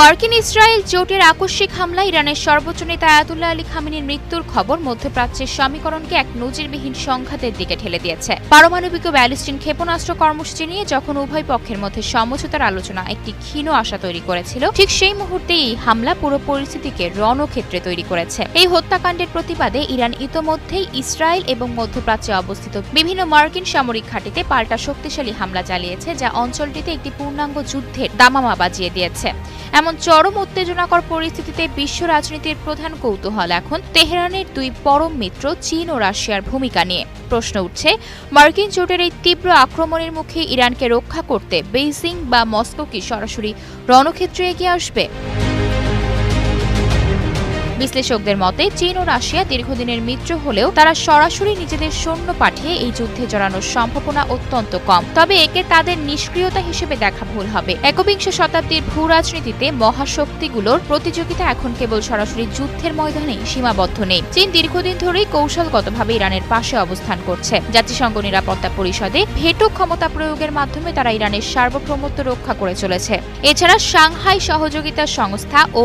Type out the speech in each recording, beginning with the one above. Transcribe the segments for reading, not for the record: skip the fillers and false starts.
মার্কিন ইসরায়েল জোটের আকস্মিক হামলায় ইরানের সর্বোচ্চ নেতা আয়াতুল্লাহ আলী খামেনির মৃত্যুর খবর মধ্যপ্রাচ্যের সমীকরণকে এক নজিরবিহীন সংঘাতের দিকে ঠেলে দিয়েছে। পারমাণবিক ও ব্যালিস্টিক ক্ষেপণাস্ত্র কর্মসূচি নিয়ে যখন উভয় পক্ষের মধ্যে সমঝোতার আলোচনা একটি ক্ষীণ আশা তৈরি করেছিল, ঠিক সেই মুহূর্তেই এই হামলা পুরো পরিস্থিতিকে রণক্ষেত্রে তৈরি করেছে। এই হত্যাকাণ্ডের প্রতিবাদে ইরান ইতোমধ্যেই ইসরায়েল এবং মধ্যপ্রাচ্যে অবস্থিত বিভিন্ন মার্কিন সামরিক ঘাঁটিতে পাল্টা শক্তিশালী হামলা চালিয়েছে, যা অঞ্চলটিতে একটি পূর্ণাঙ্গ যুদ্ধের দামামা বাজিয়ে দিয়েছে। এমন চরম উত্তেজনাকর পরিস্থিতিতে বিশ্ব রাজনীতির প্রধান কৌতূহল এখন তেহরানের দুই পরম মিত্র চীন ও রাশিয়ার ভূমিকা নিয়ে। প্রশ্ন উঠছে, মার্কিন জোটের এই তীব্র আক্রমণের মুখে ইরানকে রক্ষা করতে বেইজিং বা মস্কো কি সরাসরি রণক্ষেত্রে এগিয়ে আসবে? বিশ্লেষকদের মতে চীন ও রাশিয়া দীর্ঘদিনের মিত্র হলেও তারা সরাসরি নিজেদের সৈন্য পাঠিয়ে এই যুদ্ধে জড়ানোর সম্ভাবনা অত্যন্ত কম। তবে একে তাদের নিষ্ক্রিয়তা হিসেবে দেখা ভুল হবে। একবিংশ শতাব্দীর ভূ রাজনীতিতে মহাশক্তিগুলোর প্রতিযোগিতা এখন কেবল সরাসরি যুদ্ধের ময়দানেই সীমাবদ্ধ নেই। চীন দীর্ঘদিন ধরেই কৌশলগতভাবে ইরানের পাশে অবস্থান করছে। জাতিসংঘ নিরাপত্তা পরিষদে ভেটো ক্ষমতা প্রয়োগের মাধ্যমে তারা ইরানের সার্বভৌমত্ব রক্ষা করে চলেছে। এছাড়া সাংহাই সহযোগিতা সংস্থা ও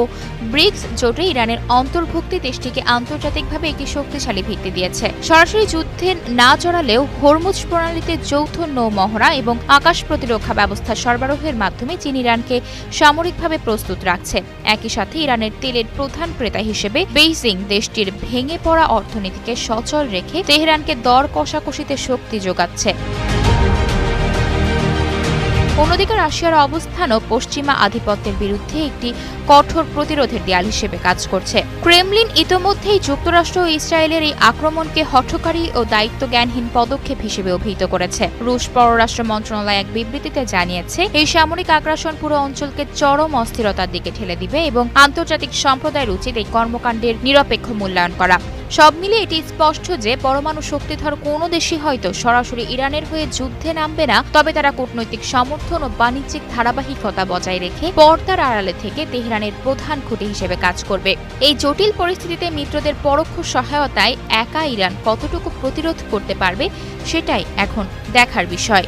ব্রিক্স জোটে ইরানের অন্তর্ভুক্তি দেশটিকে আন্তর্জাতিকভাবে একটি শক্তিশালী ভিত্তি দিয়েছে। সরাসরি যুদ্ধে না জড়ালেও হরমুজ প্রণালীতে যৌথ নৌমহড়া এবং আকাশ প্রতিরক্ষা ব্যবস্থা সরবরাহের মাধ্যমে চীন ইরানকে সামরিকভাবে প্রস্তুত রাখছে। একই সাথে ইরানের তেলের প্রধান ক্রেতা হিসেবে বেইজিং দেশটির ভেঙে পড়া অর্থনীতিকে সচল রেখে তেহরানকে দর কষাকষিতে শক্তি যোগাচ্ছে। অন্যদিকে রাশিয়ার অবস্থানও পশ্চিমা আধিপত্যের বিরুদ্ধে একটি কঠোর প্রতিরোধের দেয়াল হিসেবে কাজ করছে। ক্রেমলিন ইতোমধ্যেই যুক্তরাষ্ট্র ও ইসরায়েলের এই আক্রমণকে হঠকারী ও দায়িত্বজ্ঞানহীন পদক্ষেপ হিসেবে অভিহিত করেছে। রুশ পররাষ্ট্র মন্ত্রণালয় এক বিবৃতিতে জানিয়েছে, এই সামরিক আগ্রাসন পুরো অঞ্চলকে চরম অস্থিরতার দিকে ঠেলে দিবে এবং আন্তর্জাতিক সম্প্রদায়ের উচিত এই কর্মকাণ্ডের নিরপেক্ষ মূল্যায়ন করা। সব মিলিয়ে এটি স্পষ্ট যে পরমাণু শক্তিধর কোনো দেশই হয়তো সরাসরি ইরানের হয়ে যুদ্ধে নামবে না, তবে তারা কূটনৈতিক সমর্থন ও বাণিজ্যিক ধারাবাহিকতা বজায় রেখে পর্দার আড়ালে থেকে তেহরানের প্রধান খুঁটি হিসেবে কাজ করবে। এই জটিল পরিস্থিতিতে মিত্রদের পরোক্ষ সহায়তায় একা ইরান কতটুকু প্রতিরোধ করতে পারবে, সেটাই এখন দেখার বিষয়।